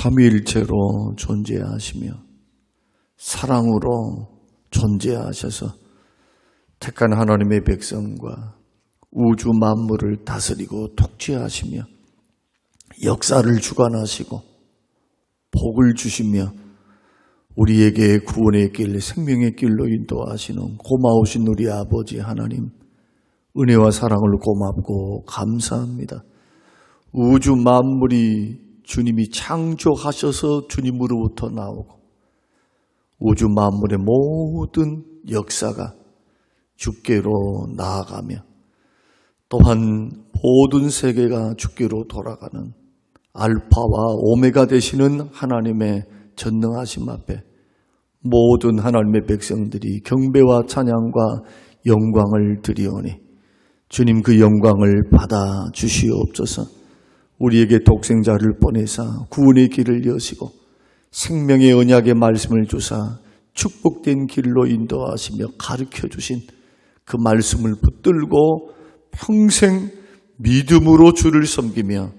삼위일체로 존재하시며 사랑으로 존재하셔서 택한 하나님의 백성과 우주 만물을 다스리고 통치하시며 역사를 주관하시고 복을 주시며 우리에게 구원의 길, 생명의 길로 인도하시는 고마우신 우리 아버지 하나님, 은혜와 사랑을 고맙고 감사합니다. 우주 만물이 주님이 창조하셔서 주님으로부터 나오고 우주 만물의 모든 역사가 주께로 나아가며 또한 모든 세계가 주께로 돌아가는 알파와 오메가 되시는 하나님의 전능하심 앞에 모든 하나님의 백성들이 경배와 찬양과 영광을 드리오니 주님 그 영광을 받아 주시옵소서. 우리에게 독생자를 보내사 구원의 길을 여시고 생명의 언약의 말씀을 주사 축복된 길로 인도하시며 가르쳐 주신 그 말씀을 붙들고 평생 믿음으로 주를 섬기며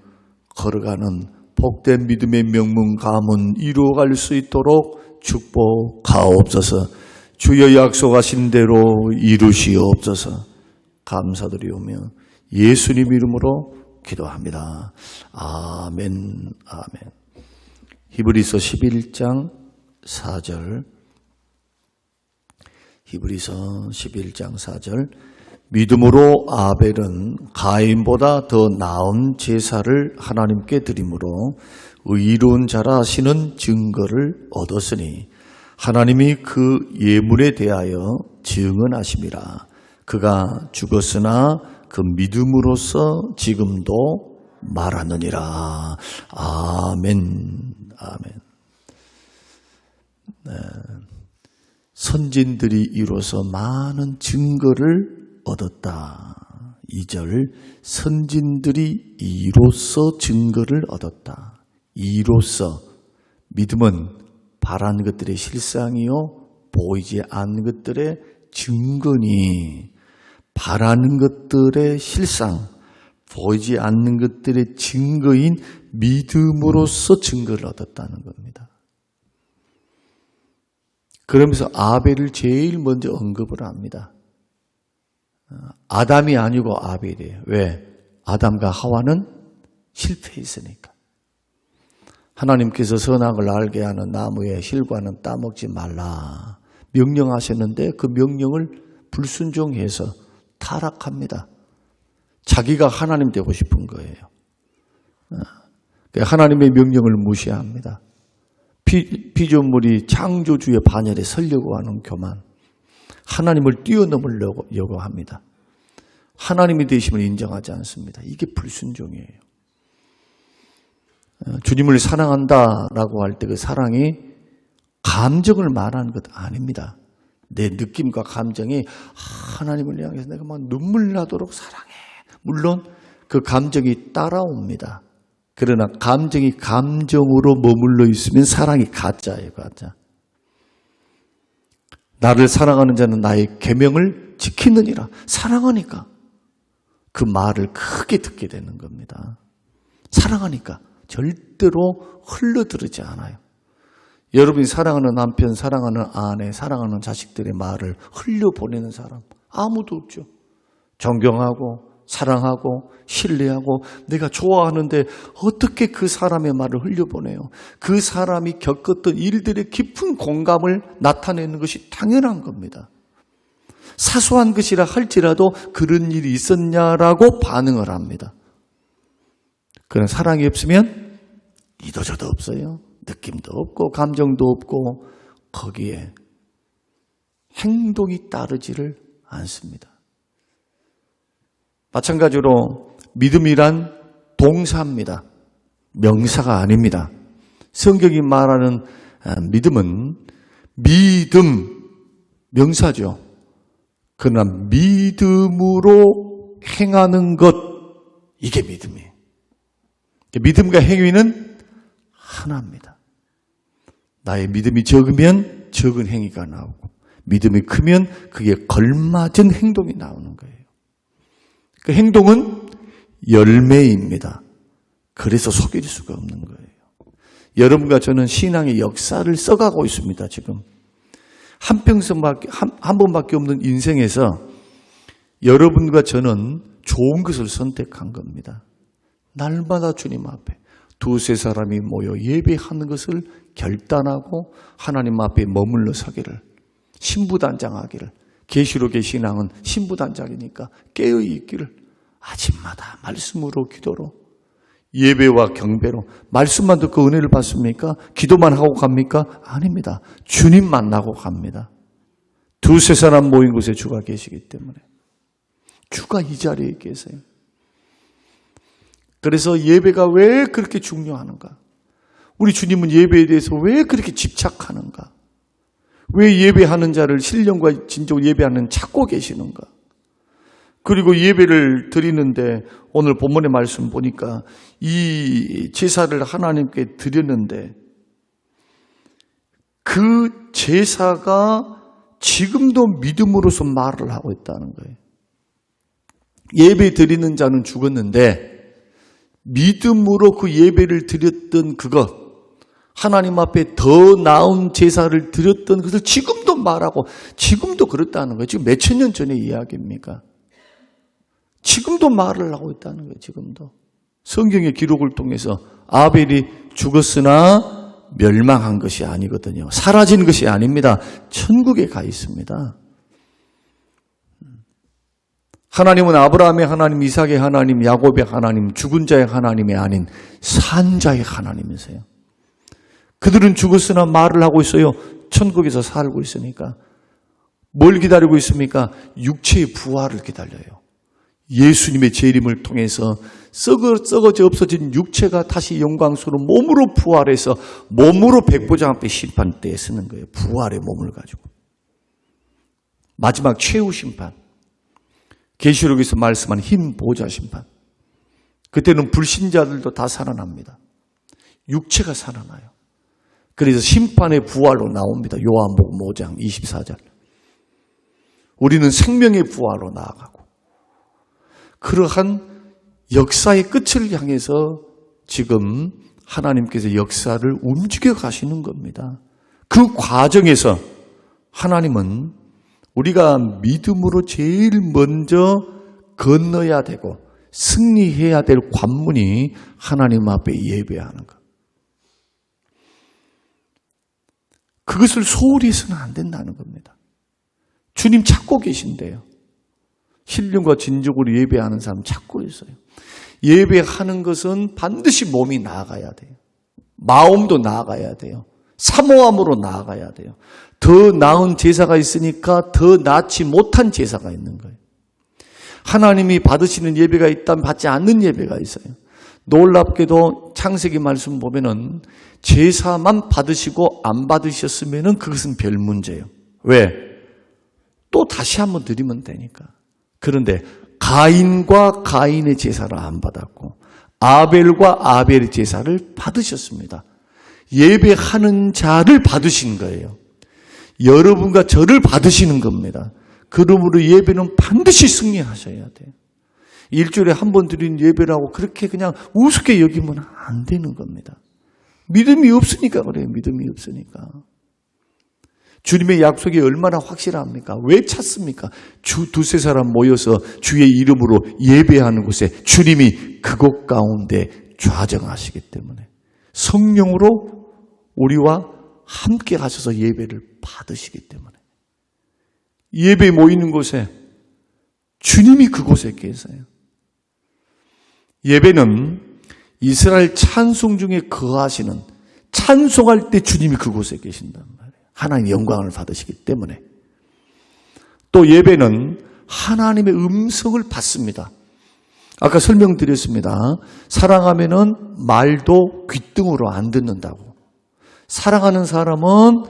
걸어가는 복된 믿음의 명문 가문 이루어갈 수 있도록 축복하옵소서. 주여 약속하신 대로 이루시옵소서. 감사드리오며 예수님 이름으로 기도합니다. 아멘, 아멘. 히브리서 11장 4절. 히브리서 11장 4절. 믿음으로 아벨은 가인보다 더 나은 제사를 하나님께 드림으로 의로운 자라 하시는 증거를 얻었으니 하나님이 그 예물에 대하여 증언하심이라. 그가 죽었으나 그 믿음으로써 지금도 말하느니라. 아멘, 아멘. 네. 선진들이 이로써 많은 증거를 얻었다. 2절, 선진들이 이로써 증거를 얻었다. 이로써, 믿음은 바란 것들의 실상이요 보이지 않는 것들의 증거니, 바라는 것들의 실상, 보이지 않는 것들의 증거인 믿음으로써 증거를 얻었다는 겁니다. 그러면서 아벨을 제일 먼저 언급을 합니다. 아담이 아니고 아벨이에요. 왜? 아담과 하와는 실패했으니까. 하나님께서 선악을 알게 하는 나무의 실과는 따먹지 말라 명령하셨는데 그 명령을 불순종해서 타락합니다. 자기가 하나님 되고 싶은 거예요. 하나님의 명령을 무시합니다. 피조물이 창조주의 반열에 서려고 하는 교만, 하나님을 뛰어넘으려고 합니다. 하나님이 되심을 인정하지 않습니다. 이게 불순종이에요. 주님을 사랑한다라고 할 때 그 사랑이 감정을 말하는 것 아닙니다. 내 느낌과 감정이 하나님을 향해서 내가 막 눈물 나도록 사랑해. 물론 그 감정이 따라옵니다. 그러나 감정이 감정으로 머물러 있으면 사랑이 가짜예요, 가짜. 나를 사랑하는 자는 나의 계명을 지키느니라. 사랑하니까 그 말을 크게 듣게 되는 겁니다. 사랑하니까 절대로 흘러들지 않아요. 여러분이 사랑하는 남편, 사랑하는 아내, 사랑하는 자식들의 말을 흘려보내는 사람 아무도 없죠. 존경하고 사랑하고 신뢰하고 내가 좋아하는데 어떻게 그 사람의 말을 흘려보내요? 그 사람이 겪었던 일들의 깊은 공감을 나타내는 것이 당연한 겁니다. 사소한 것이라 할지라도 그런 일이 있었냐라고 반응을 합니다. 그런 사랑이 없으면 이도저도 없어요. 느낌도 없고 감정도 없고 거기에 행동이 따르지를 않습니다. 마찬가지로 믿음이란 동사입니다. 명사가 아닙니다. 성경이 말하는 믿음은 믿음, 명사죠. 그러나 믿음으로 행하는 것, 이게 믿음이에요. 믿음과 행위는 하나입니다. 나의 믿음이 적으면 적은 행위가 나오고 믿음이 크면 그게 걸맞은 행동이 나오는 거예요. 그 행동은 열매입니다. 그래서 속일 수가 없는 거예요. 여러분과 저는 신앙의 역사를 써가고 있습니다, 지금. 한 번밖에 없는 인생에서 여러분과 저는 좋은 것을 선택한 겁니다. 날마다 주님 앞에 두세 사람이 모여 예배하는 것을 결단하고 하나님 앞에 머물러 서기를, 신부단장하기를, 계시록의 신앙은 신부단장이니까 깨어있기를, 아침마다 말씀으로 기도로, 예배와 경배로. 말씀만 듣고 은혜를 받습니까? 기도만 하고 갑니까? 아닙니다. 주님 만나고 갑니다. 두세 사람 모인 곳에 주가 계시기 때문에. 주가 이 자리에 계세요. 그래서 예배가 왜 그렇게 중요한가? 우리 주님은 예배에 대해서 왜 그렇게 집착하는가? 왜 예배하는 자를 신령과 진정으로 예배하는 찾고 계시는가? 그리고 예배를 드리는데 오늘 본문의 말씀 보니까 이 제사를 하나님께 드렸는데 그 제사가 지금도 믿음으로서 말을 하고 있다는 거예요. 예배 드리는 자는 죽었는데 믿음으로 그 예배를 드렸던 그것, 하나님 앞에 더 나은 제사를 드렸던 것을 지금도 말하고 지금도 그렇다는 거예요. 지금 몇천 년 전의 이야기입니까? 지금도 말을 하고 있다는 거예요. 지금도. 성경의 기록을 통해서 아벨이 죽었으나 멸망한 것이 아니거든요. 사라진 것이 아닙니다. 천국에 가 있습니다. 하나님은 아브라함의 하나님, 이삭의 하나님, 야곱의 하나님, 죽은 자의 하나님이 아닌 산 자의 하나님이세요. 그들은 죽었으나 말을 하고 있어요. 천국에서 살고 있으니까. 뭘 기다리고 있습니까? 육체의 부활을 기다려요. 예수님의 재림을 통해서 썩어져 없어진 육체가 다시 영광스러운 몸으로 부활해서 몸으로 백보장 앞에 심판대에 서는 거예요. 부활의 몸을 가지고. 마지막 최후 심판. 계시록에서 말씀한 흰 보좌 심판. 그때는 불신자들도 다 살아납니다. 육체가 살아나요. 그래서 심판의 부활로 나옵니다. 요한복음 5장 24절. 우리는 생명의 부활로 나아가고 그러한 역사의 끝을 향해서 지금 하나님께서 역사를 움직여 가시는 겁니다. 그 과정에서 하나님은 우리가 믿음으로 제일 먼저 건너야 되고 승리해야 될 관문이 하나님 앞에 예배하는 것. 그것을 소홀히 해서는 안 된다는 겁니다. 주님 찾고 계신데요. 신령과 진정으로 예배하는 사람 찾고 있어요. 예배하는 것은 반드시 몸이 나아가야 돼요. 마음도 나아가야 돼요. 사모함으로 나아가야 돼요. 더 나은 제사가 있으니까 더 낫지 못한 제사가 있는 거예요. 하나님이 받으시는 예배가 있다면 받지 않는 예배가 있어요. 놀랍게도 창세기 말씀 보면은 제사만 받으시고 안 받으셨으면은 그것은 별 문제예요. 왜? 또 다시 한번 드리면 되니까. 그런데 가인과 가인의 제사를 안 받았고 아벨과 아벨의 제사를 받으셨습니다. 예배하는 자를 받으신 거예요. 여러분과 저를 받으시는 겁니다. 그러므로 예배는 반드시 승리하셔야 돼요. 일주일에 한 번 드리는 예배라고 그렇게 그냥 우습게 여기면 안 되는 겁니다. 믿음이 없으니까 그래요. 믿음이 없으니까. 주님의 약속이 얼마나 확실합니까? 왜 찾습니까? 두세 사람 모여서 주의 이름으로 예배하는 곳에 주님이 그곳 가운데 좌정하시기 때문에 성령으로 우리와 함께 가셔서 예배를 받으시기 때문에 예배 모이는 곳에 주님이 그곳에 계세요. 예배는 이스라엘 찬송 중에 거하시는 찬송할 때 주님이 그곳에 계신단 말이에요. 하나님의 영광을 받으시기 때문에. 또 예배는 하나님의 음성을 받습니다. 아까 설명드렸습니다. 사랑하면은 말도 귓등으로 안 듣는다고. 사랑하는 사람은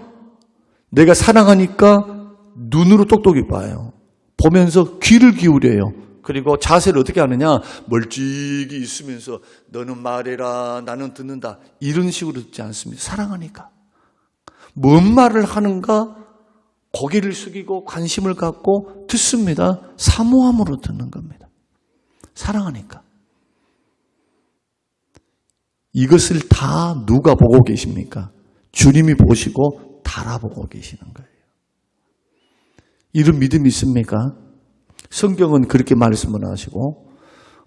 내가 사랑하니까 눈으로 똑똑히 봐요. 보면서 귀를 기울여요. 그리고 자세를 어떻게 하느냐? 멀찍이 있으면서 너는 말해라, 나는 듣는다. 이런 식으로 듣지 않습니다. 사랑하니까. 뭔 말을 하는가? 고개를 숙이고 관심을 갖고 듣습니다. 사모함으로 듣는 겁니다. 사랑하니까. 이것을 다 누가 보고 계십니까? 주님이 보시고 달아보고 계시는 거예요. 이런 믿음이 있습니까? 성경은 그렇게 말씀을 하시고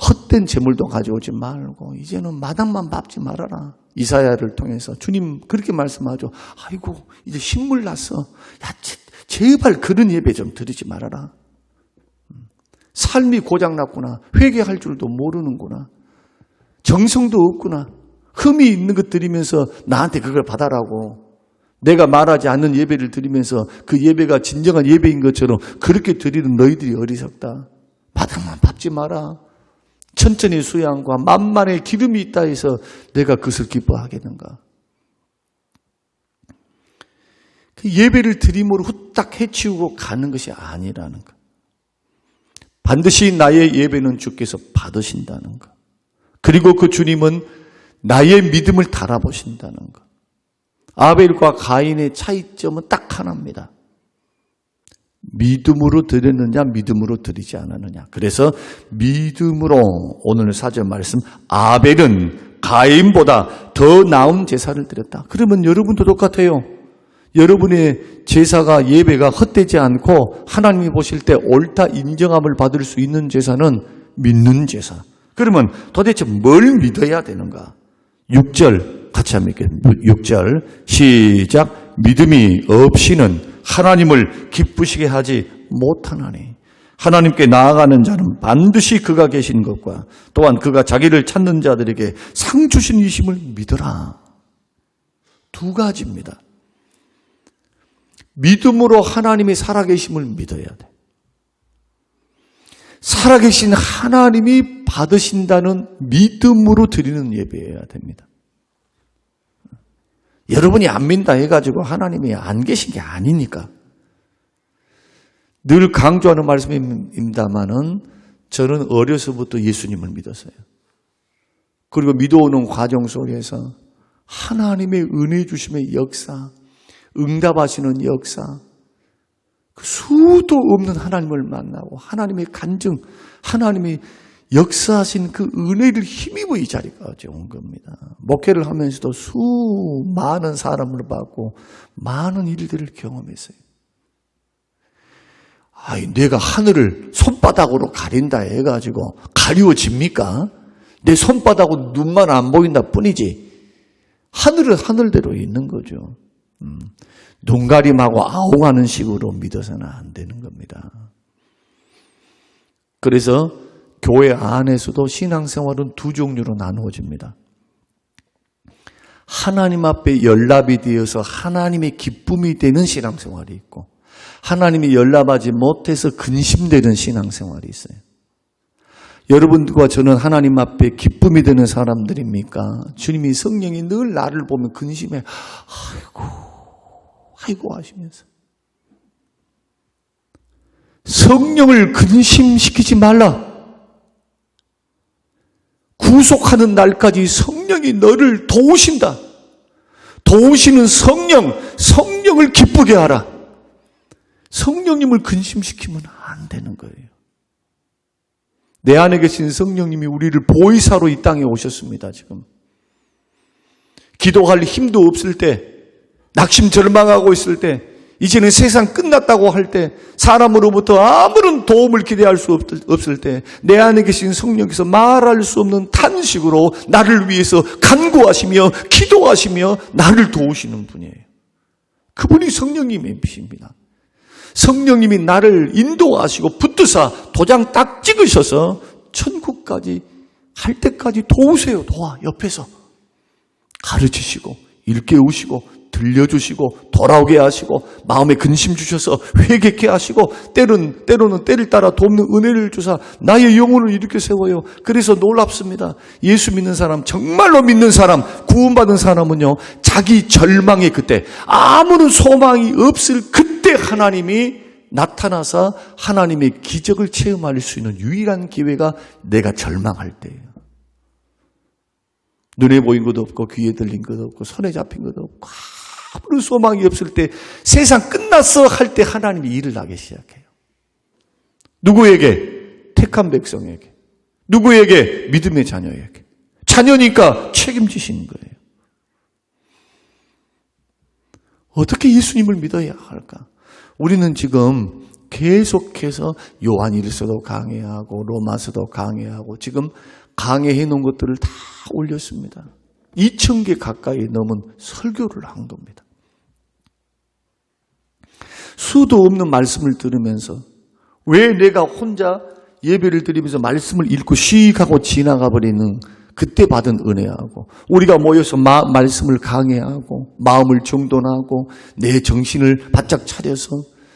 헛된 재물도 가져오지 말고 이제는 마당만 밟지 말아라. 이사야를 통해서 주님 그렇게 말씀하죠. 아이고 이제 신물 났어. 야 제발 그런 예배 좀 드리지 말아라. 삶이 고장났구나. 회개할 줄도 모르는구나. 정성도 없구나. 흠이 있는 것 드리면서 나한테 그걸 받아라고. 내가 말하지 않는 예배를 드리면서 그 예배가 진정한 예배인 것처럼 그렇게 드리는 너희들이 어리석다. 바닥만 밟지 마라. 천천히 수양과 만만의 기름이 있다 해서 내가 그것을 기뻐하겠는가. 그 예배를 드림으로 후딱 해치우고 가는 것이 아니라는 것. 반드시 나의 예배는 주께서 받으신다는 것. 그리고 그 주님은 나의 믿음을 달아보신다는 것. 아벨과 가인의 차이점은 딱 하나입니다. 믿음으로 드렸느냐 믿음으로 드리지 않았느냐. 그래서 믿음으로 오늘 사절 말씀 아벨은 가인보다 더 나은 제사를 드렸다. 그러면 여러분도 똑같아요. 여러분의 제사가 예배가 헛되지 않고 하나님이 보실 때 옳다 인정함을 받을 수 있는 제사는 믿는 제사. 그러면 도대체 뭘 믿어야 되는가? 6절 같이 한번 읽겠습니다. 6절 시작. 믿음이 없이는 하나님을 기쁘시게 하지 못하나니 하나님께 나아가는 자는 반드시 그가 계신 것과 또한 그가 자기를 찾는 자들에게 상 주신 이심을 믿어라. 두 가지입니다. 믿음으로 하나님이 살아계심을 믿어야 돼. 살아계신 하나님이 받으신다는 믿음으로 드리는 예배여야 됩니다. 여러분이 안 믿는다 해가지고 하나님이 안 계신 게 아니니까. 늘 강조하는 말씀입니다만은 저는 어려서부터 예수님을 믿었어요. 그리고 믿어오는 과정 속에서 하나님의 은혜 주심의 역사, 응답하시는 역사, 그 수도 없는 하나님을 만나고 하나님의 간증, 하나님이 역사하신 그 은혜를 힘입어 이 자리까지 온 겁니다. 목회를 하면서도 수많은 사람을 받고 많은 일들을 경험했어요. 아이, 내가 하늘을 손바닥으로 가린다 해가지고 가리워집니까? 내 손바닥으로 눈만 안 보인다 뿐이지 하늘은 하늘대로 있는 거죠. 눈가림하고 아웅하는 식으로 믿어서는 안 되는 겁니다. 그래서 교회 안에서도 신앙생활은 두 종류로 나누어집니다. 하나님 앞에 연락이 되어서 하나님의 기쁨이 되는 신앙생활이 있고 하나님이 연락하지 못해서 근심되는 신앙생활이 있어요. 여러분들과 저는 하나님 앞에 기쁨이 되는 사람들입니까? 주님이 성령이 늘 나를 보면 근심해. 아이고 하시면서 성령을 근심시키지 말라. 구속하는 날까지 성령이 너를 도우신다. 도우시는 성령을 기쁘게 하라. 성령님을 근심시키면 안 되는 거예요. 내 안에 계신 성령님이 우리를 보이사로 이 땅에 오셨습니다. 지금 기도할 힘도 없을 때, 낙심 절망하고 있을 때, 이제는 세상 끝났다고 할 때, 사람으로부터 아무런 도움을 기대할 수 없을 때 내 안에 계신 성령께서 말할 수 없는 탄식으로 나를 위해서 간구하시며 기도하시며 나를 도우시는 분이에요. 그분이 성령님이십니다. 성령님이 나를 인도하시고 붙드사 도장 딱 찍으셔서 천국까지 할 때까지 도우세요. 도와 옆에서 가르치시고 일깨우시고 들려주시고 돌아오게 하시고 마음에 근심 주셔서 회개케 하시고 때로는 때를 따라 돕는 은혜를 주사 나의 영혼을 일으켜 세워요. 그래서 놀랍습니다. 예수 믿는 사람, 정말로 믿는 사람, 구원받은 사람은요, 자기 절망의 그때, 아무런 소망이 없을 그때 하나님이 나타나서 하나님의 기적을 체험할 수 있는 유일한 기회가 내가 절망할 때예요. 눈에 보인 것도 없고 귀에 들린 것도 없고 손에 잡힌 것도 없고 아무런 소망이 없을 때, 세상 끝났어 할 때 하나님이 일을 하기 시작해요. 누구에게? 택한 백성에게. 누구에게? 믿음의 자녀에게. 자녀니까 책임지시는 거예요. 어떻게 예수님을 믿어야 할까? 우리는 지금 계속해서 요한일서도 강해하고 로마서도 강해하고 지금 강해해 놓은 것들을 다 올렸습니다. 2,000개 가까이 넘은 설교를 한 겁니다. 수도 없는 말씀을 들으면서 왜 내가 혼자 예배를 드리면서 말씀을 읽고 쉬익 하고 지나가 버리는 그때 받은 은혜하고 우리가 모여서 말씀을 강해하고 마음을 정돈하고 내 정신을 바짝 차려서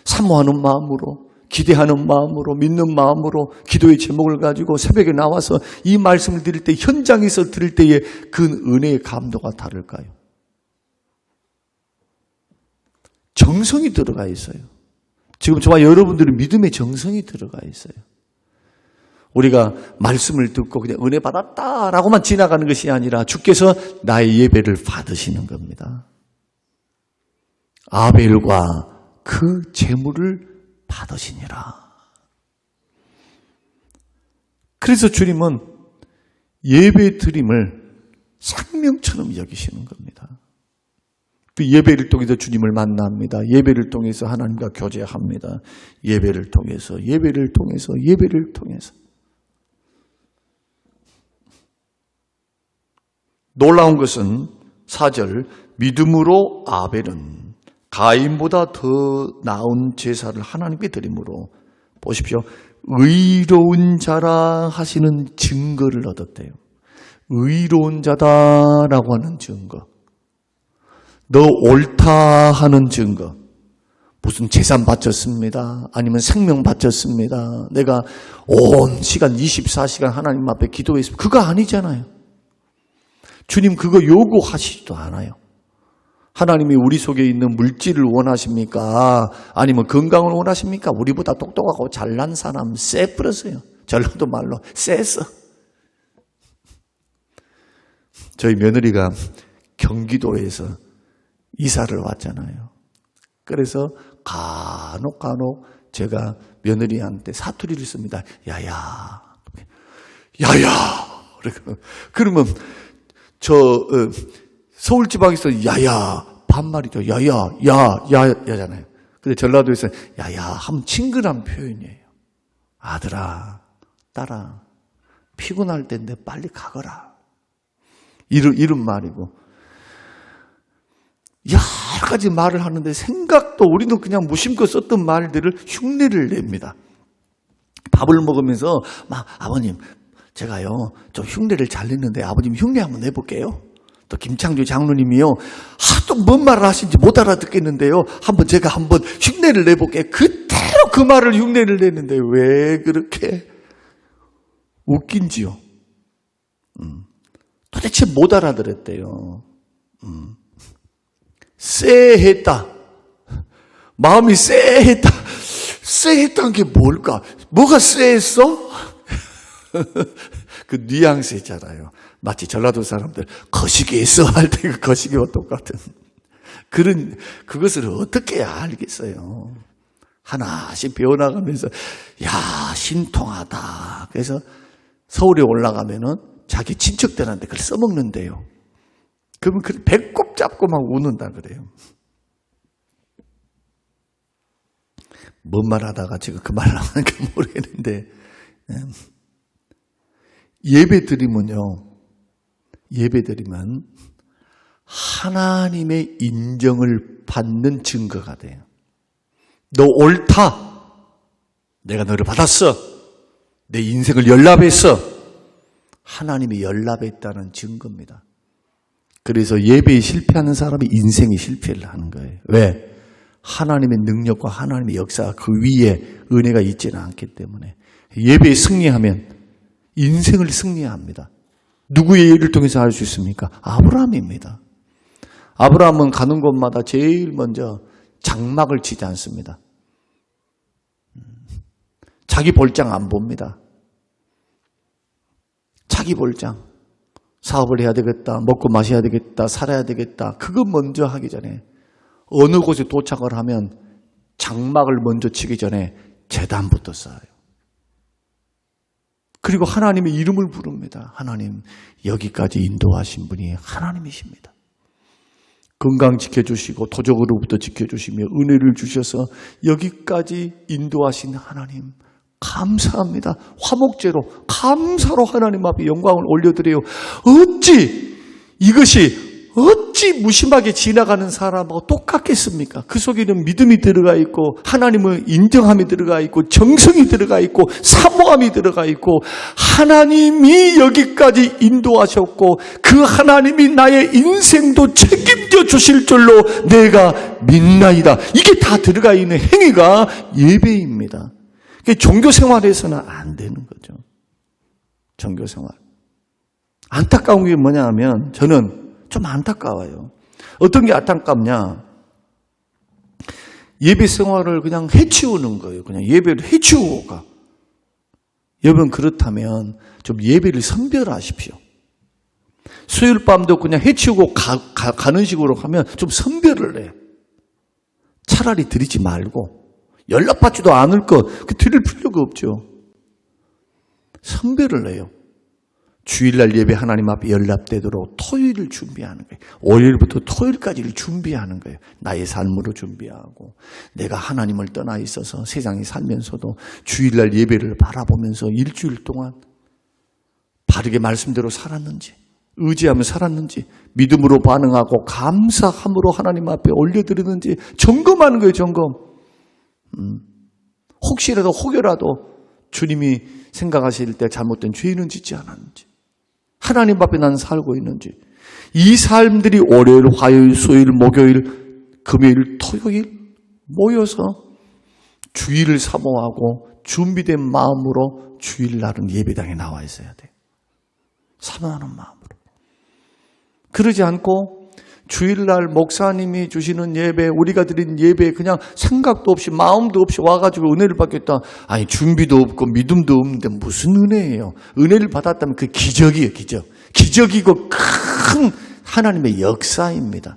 사모하는 마음으로 기대하는 마음으로 믿는 마음으로 기도의 제목을 가지고 새벽에 나와서 이 말씀을 드릴 때 현장에서 들을 때의 그 은혜의 감도가 다를까요? 정성이 들어가 있어요. 지금 저와 여러분들은 믿음의 정성이 들어가 있어요. 우리가 말씀을 듣고 그냥 은혜 받았다라고만 지나가는 것이 아니라 주께서 나의 예배를 받으시는 겁니다. 아벨과 그 제물을 받으시니라. 그래서 주님은 예배 드림을 생명처럼 여기시는 겁니다. 그 예배를 통해서 주님을 만납니다. 예배를 통해서 하나님과 교제합니다. 예배를 통해서 놀라운 것은 4절 믿음으로 아벨은 가인보다 더 나은 제사를 하나님께 드림으로 보십시오. 의로운 자라 하시는 증거를 얻었대요. 의로운 자다라고 하는 증거. 너 옳다 하는 증거. 무슨 재산 바쳤습니다. 아니면 생명 바쳤습니다. 내가 온 시간 24시간 하나님 앞에 기도했습니다. 그거 아니잖아요. 주님 그거 요구하시지도 않아요. 하나님이 우리 속에 있는 물질을 원하십니까? 아니면 건강을 원하십니까? 우리보다 똑똑하고 잘난 사람 쎄 뿌렸어요. 전라도 말로 쎄서. 저희 며느리가 경기도에서 이사를 왔잖아요. 그래서 간혹 제가 며느리한테 사투리를 씁니다. 야야. 그러면 서울 지방에서 야야 반말이죠. 야야야야잖아요. 근데 전라도에서 야야 하면 친근한 표현이에요. 아들아, 딸아, 피곤할 텐데 빨리 가거라. 이런 말이고. 여러 가지 말을 하는데 생각도 우리는 그냥 무심코 썼던 말들을 흉내를 냅니다. 밥을 먹으면서 막 아버님 제가요 좀 흉내를 잘 냈는데 아버님 흉내 한번 내볼게요. 또 김창조 장로님이요 하도 뭔 말을 하시는지 못 알아듣겠는데요. 제가 한번 흉내를 내볼게요. 그대로 그 말을 흉내를 내는데 왜 그렇게 웃긴지요. 도대체 못 알아들었대요. 쎄했다. 마음이 쎄했다. 쎄했다는 게 뭘까? 뭐가 쎄했어? 그 뉘앙스 있잖아요. 마치 전라도 사람들 거시기 있어 할 때 그 거시기와 똑같은 그것을 어떻게 알겠어요? 하나씩 배워나가면서 야 신통하다. 그래서 서울에 올라가면은 자기 친척들한테 그걸 써먹는데요. 그러면 그 배꼽 잡고 막 우는다 그래요. 뭔 말 하다가 지금 그 말을 하는지 모르겠는데 예배드리면 하나님의 인정을 받는 증거가 돼요. 너 옳다. 내가 너를 받았어. 내 인생을 연락했어. 하나님이 연락했다는 증거입니다. 그래서 예배에 실패하는 사람이 인생에 실패를 하는 거예요. 왜? 하나님의 능력과 하나님의 역사가 그 위에 은혜가 있지는 않기 때문에. 예배에 승리하면 인생을 승리합니다. 누구의 예를 통해서 알 수 있습니까? 아브라함입니다. 아브라함은 가는 곳마다 제일 먼저 장막을 치지 않습니다. 자기 볼장 안 봅니다. 자기 볼장. 사업을 해야 되겠다. 먹고 마셔야 되겠다. 살아야 되겠다. 그거 먼저 하기 전에 어느 곳에 도착을 하면 장막을 먼저 치기 전에 제단부터 쌓아요. 그리고 하나님의 이름을 부릅니다. 하나님, 여기까지 인도하신 분이 하나님이십니다. 건강 지켜주시고 도적으로부터 지켜주시며 은혜를 주셔서 여기까지 인도하신 하나님 감사합니다. 화목제로 감사로 하나님 앞에 영광을 올려드려요. 어찌 무심하게 지나가는 사람하고 똑같겠습니까? 그 속에는 믿음이 들어가 있고 하나님의 인정함이 들어가 있고 정성이 들어가 있고 사모함이 들어가 있고 하나님이 여기까지 인도하셨고 그 하나님이 나의 인생도 책임져 주실 줄로 내가 믿나이다. 이게 다 들어가 있는 행위가 예배입니다. 종교생활에서는 안 되는 거죠. 종교생활. 안타까운 게 뭐냐 하면 저는 좀 안타까워요. 어떤 게 안타깝냐? 예배 생활을 그냥 해치우는 거예요. 그냥 예배를 해치우고 가. 여러분 그렇다면 좀 예배를 선별하십시오. 수요일 밤도 그냥 해치우고 가는 식으로 하면 좀 선별을 해. 차라리 드리지 말고 연락받지도 않을 것 드릴 필요가 없죠. 선별을 해요. 주일날 예배 하나님 앞에 연락되도록 토요일을 준비하는 거예요. 월요일부터 토요일까지를 준비하는 거예요. 나의 삶으로 준비하고 내가 하나님을 떠나 있어서 세상에 살면서도 주일날 예배를 바라보면서 일주일 동안 바르게 말씀대로 살았는지 의지하며 살았는지 믿음으로 반응하고 감사함으로 하나님 앞에 올려드리는지 점검하는 거예요. 점검. 혹여라도 주님이 생각하실 때 잘못된 죄는 짓지 않았는지 하나님 앞에 난 살고 있는지 이 삶들이 월요일, 화요일, 수요일, 목요일, 금요일, 토요일 모여서 주일을 사모하고 준비된 마음으로 주일날은 예배당에 나와 있어야 돼. 사모하는 마음으로. 그러지 않고 주일날 목사님이 주시는 예배, 우리가 드린 예배 그냥 생각도 없이 마음도 없이 와가지고 은혜를 받겠다. 아니 준비도 없고 믿음도 없는데 무슨 은혜예요. 은혜를 받았다면 그 기적이에요. 기적. 기적이고 큰 하나님의 역사입니다.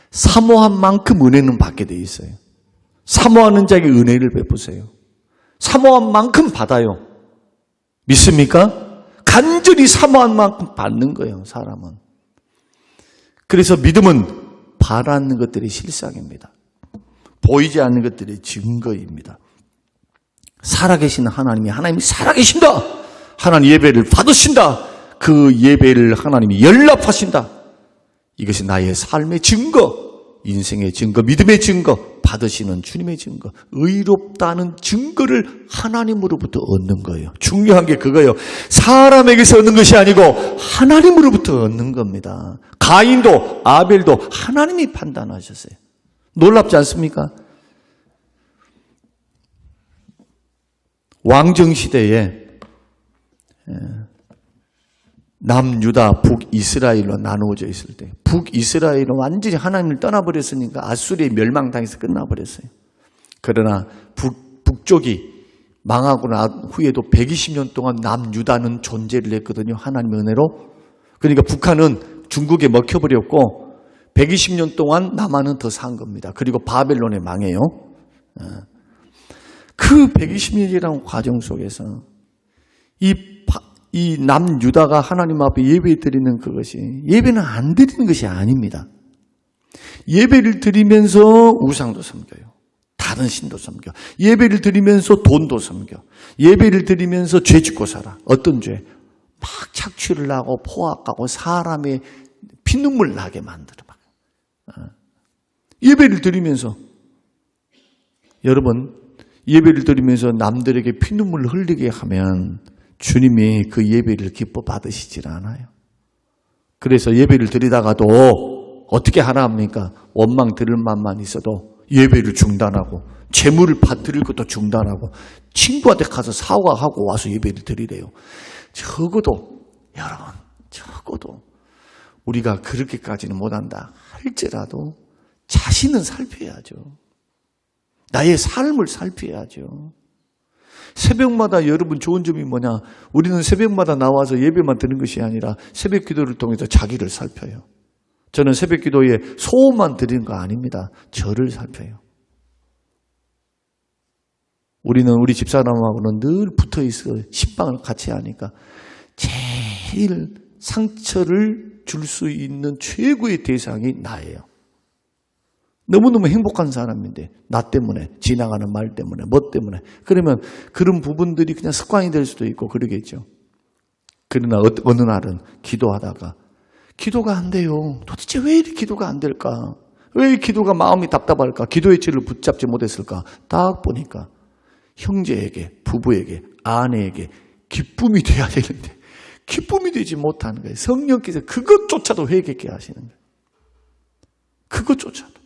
사모한 만큼 은혜는 받게 돼 있어요. 사모하는 자에게 은혜를 베푸세요. 사모한 만큼 받아요. 믿습니까? 간절히 사모한 만큼 받는 거예요. 사람은. 그래서 믿음은 바라는 것들이 실상입니다. 보이지 않는 것들이 증거입니다. 살아계신 하나님이 살아계신다. 하나님 예배를 받으신다. 그 예배를 하나님이 연락하신다. 이것이 나의 삶의 증거, 인생의 증거, 믿음의 증거, 받으시는 주님의 증거, 의롭다는 증거를 하나님으로부터 얻는 거예요. 중요한 게 그거예요. 사람에게서 얻는 것이 아니고 하나님으로부터 얻는 겁니다. 가인도 아벨도 하나님이 판단하셨어요. 놀랍지 않습니까? 왕정시대에 남유다, 북이스라엘로 나누어져 있을 때 북이스라엘은 완전히 하나님을 떠나버렸으니까 아수리에 멸망당해서 끝나버렸어요. 그러나 북쪽이 망하고 난 후에도 120년 동안 남유다는 존재를 했거든요. 하나님의 은혜로. 그러니까 북한은 중국에 먹혀버렸고 120년 동안 남한은 더 산 겁니다. 그리고 바벨론에 망해요. 그 120년이라는 과정 속에서 이 남유다가 하나님 앞에 예배 드리는 그것이 예배는 안 드리는 것이 아닙니다. 예배를 드리면서 우상도 섬겨요. 다른 신도 섬겨. 예배를 드리면서 돈도 섬겨. 예배를 드리면서 죄 짓고 살아. 어떤 죄? 막 착취를 하고 포악하고 사람의 피눈물 나게 만들어. 예배를 드리면서 여러분 예배를 드리면서 남들에게 피눈물을 흘리게 하면 주님이 그 예배를 기뻐 받으시질 않아요. 그래서 예배를 드리다가도 어떻게 하나 합니까? 원망 들을 만만 있어도 예배를 중단하고 재물을 받드릴 것도 중단하고 친구한테 가서 사과하고 와서 예배를 드리래요. 적어도 여러분 적어도 우리가 그렇게까지는 못한다 할지라도 자신은 살펴야죠. 나의 삶을 살펴야죠. 새벽마다 여러분 좋은 점이 뭐냐? 우리는 새벽마다 나와서 예배만 드는 것이 아니라 새벽 기도를 통해서 자기를 살펴요. 저는 새벽 기도에 소원만 드리는 거 아닙니다. 저를 살펴요. 우리는 우리 집사람하고는 늘 붙어 있어 식방을 같이 하니까 제일 상처를 줄 수 있는 최고의 대상이 나예요. 너무너무 행복한 사람인데 나 때문에, 지나가는 말 때문에, 뭐 때문에. 그러면 그런 부분들이 그냥 습관이 될 수도 있고 그러겠죠. 그러나 어느 날은 기도하다가 기도가 안 돼요. 도대체 왜 이렇게 기도가 안 될까? 왜 기도가 마음이 답답할까? 기도의 질을 붙잡지 못했을까? 딱 보니까 형제에게, 부부에게, 아내에게 기쁨이 돼야 되는데 기쁨이 되지 못하는 거예요. 성령께서 그것조차도 회개케 하시는 거예요. 그것조차도.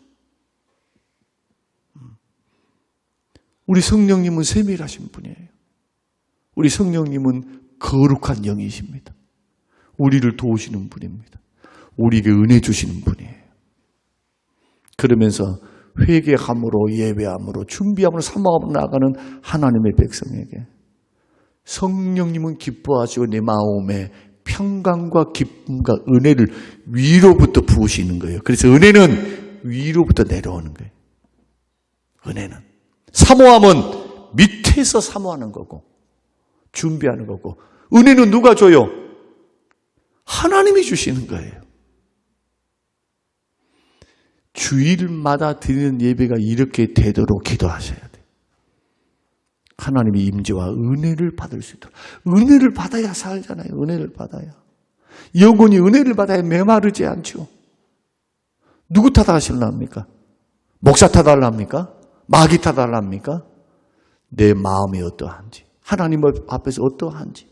우리 성령님은 세밀하신 분이에요. 우리 성령님은 거룩한 영이십니다. 우리를 도우시는 분입니다. 우리에게 은혜 주시는 분이에요. 그러면서 회개함으로, 예배함으로, 준비함으로, 사모함으로 나아가는 하나님의 백성에게 성령님은 기뻐하시고 내 마음에 평강과 기쁨과 은혜를 위로부터 부으시는 거예요. 그래서 은혜는 위로부터 내려오는 거예요. 은혜는. 사모함은 밑에서 사모하는 거고 준비하는 거고, 은혜는 누가 줘요? 하나님이 주시는 거예요. 주일마다 드리는 예배가 이렇게 되도록 기도하셔야 돼요. 하나님의 임재와 은혜를 받을 수 있도록. 은혜를 받아야 살잖아요. 은혜를 받아야. 영혼이 은혜를 받아야 메마르지 않죠. 누구 탓하실랍니까? 목사 탓하랍니까? 마귀 탓하랍니까? 내 마음이 어떠한지, 하나님 앞에서 어떠한지.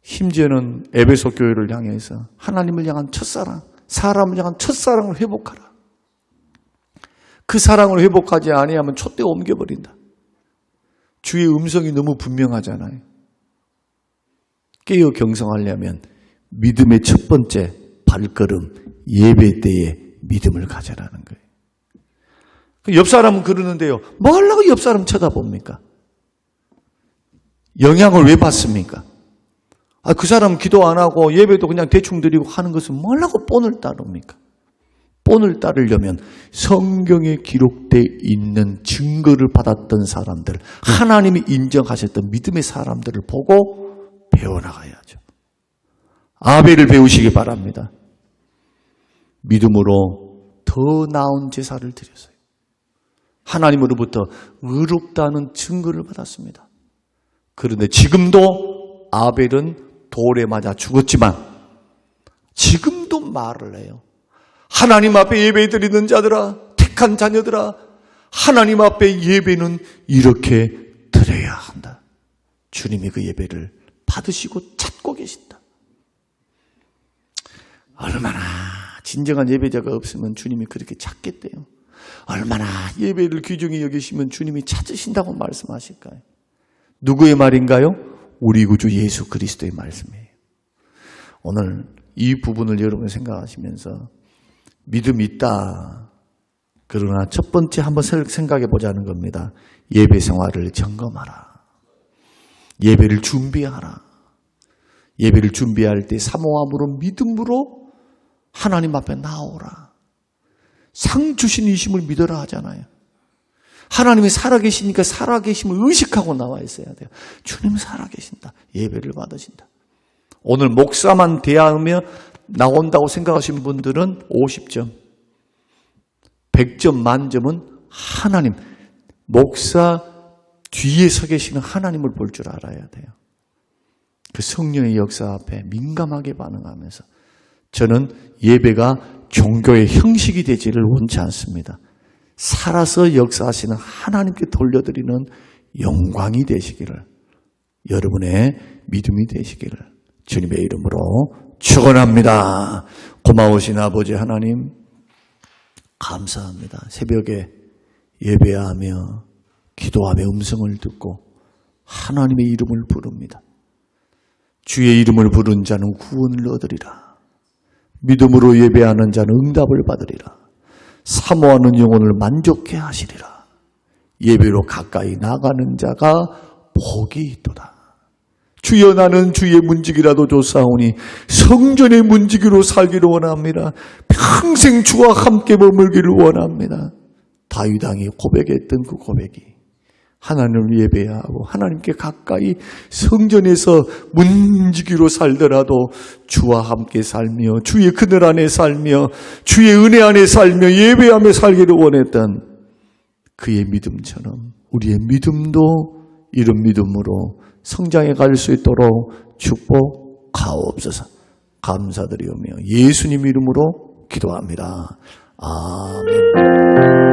심지어는 에베소 교회를 향해서 하나님을 향한 첫사랑, 사람을 향한 첫사랑을 회복하라. 그 사랑을 회복하지 아니하면 촛대 옮겨버린다. 주의 음성이 너무 분명하잖아요. 깨어 경성하려면 믿음의 첫 번째 발걸음, 예배 때에 믿음을 가져라는 거예요. 옆 사람은 그러는데요. 뭐 하려고 옆 사람 쳐다봅니까? 영향을 왜 받습니까? 그 사람은 기도 안 하고 예배도 그냥 대충 드리고 하는 것은 뭐 하려고 본을 따릅니까? 본을 따르려면 성경에 기록되어 있는 증거를 받았던 사람들, 하나님이 인정하셨던 믿음의 사람들을 보고 배워나가야죠. 아벨을 배우시기 바랍니다. 믿음으로 더 나은 제사를 드렸어요. 하나님으로부터 의롭다는 증거를 받았습니다. 그런데 지금도 아벨은 돌에 맞아 죽었지만 지금도 말을 해요. 하나님 앞에 예배 드리는 자들아, 택한 자녀들아, 하나님 앞에 예배는 이렇게 드려야 한다. 주님이 그 예배를 받으시고 찾고 계신다. 얼마나 진정한 예배자가 없으면 주님이 그렇게 찾겠대요. 얼마나 예배를 귀중히 여기시면 주님이 찾으신다고 말씀하실까요? 누구의 말인가요? 우리 구주 예수 그리스도의 말씀이에요. 오늘 이 부분을 여러분 생각하시면서 믿음이 있다. 그러나 첫 번째 한번 생각해 보자는 겁니다. 예배 생활을 점검하라. 예배를 준비하라. 예배를 준비할 때 사모함으로 믿음으로 하나님 앞에 나오라. 상 주신 이심을 믿어라 하잖아요. 하나님이 살아계시니까 살아계심을 의식하고 나와 있어야 돼요. 주님 살아계신다. 예배를 받으신다. 오늘 목사만 대하며 나온다고 생각하시는 분들은 50점, 100점 만점은 하나님, 목사 뒤에 서 계시는 하나님을 볼 줄 알아야 돼요. 그 성령의 역사 앞에 민감하게 반응하면서 저는 예배가 종교의 형식이 되지를 원치 않습니다. 살아서 역사하시는 하나님께 돌려드리는 영광이 되시기를, 여러분의 믿음이 되시기를 주님의 이름으로 축원합니다. 고마우신 아버지 하나님 감사합니다. 새벽에 예배하며 기도하며 음성을 듣고 하나님의 이름을 부릅니다. 주의 이름을 부른 자는 구원을 얻으리라. 믿음으로 예배하는 자는 응답을 받으리라. 사모하는 영혼을 만족해 하시리라. 예배로 가까이 나가는 자가 복이 있도다. 주여 나는 주의 문지기라도 쫓사오니 성전의 문지기로 살기를 원합니다. 평생 주와 함께 머물기를 원합니다. 다윗 왕이 고백했던 그 고백이 하나님을 예배하고 하나님께 가까이 성전에서 문지기로 살더라도 주와 함께 살며 주의 그늘 안에 살며 주의 은혜 안에 살며 예배하며 살기를 원했던 그의 믿음처럼 우리의 믿음도 이런 믿음으로 성장해 갈 수 있도록 축복하옵소서. 감사드리오며 예수님 이름으로 기도합니다. 아멘.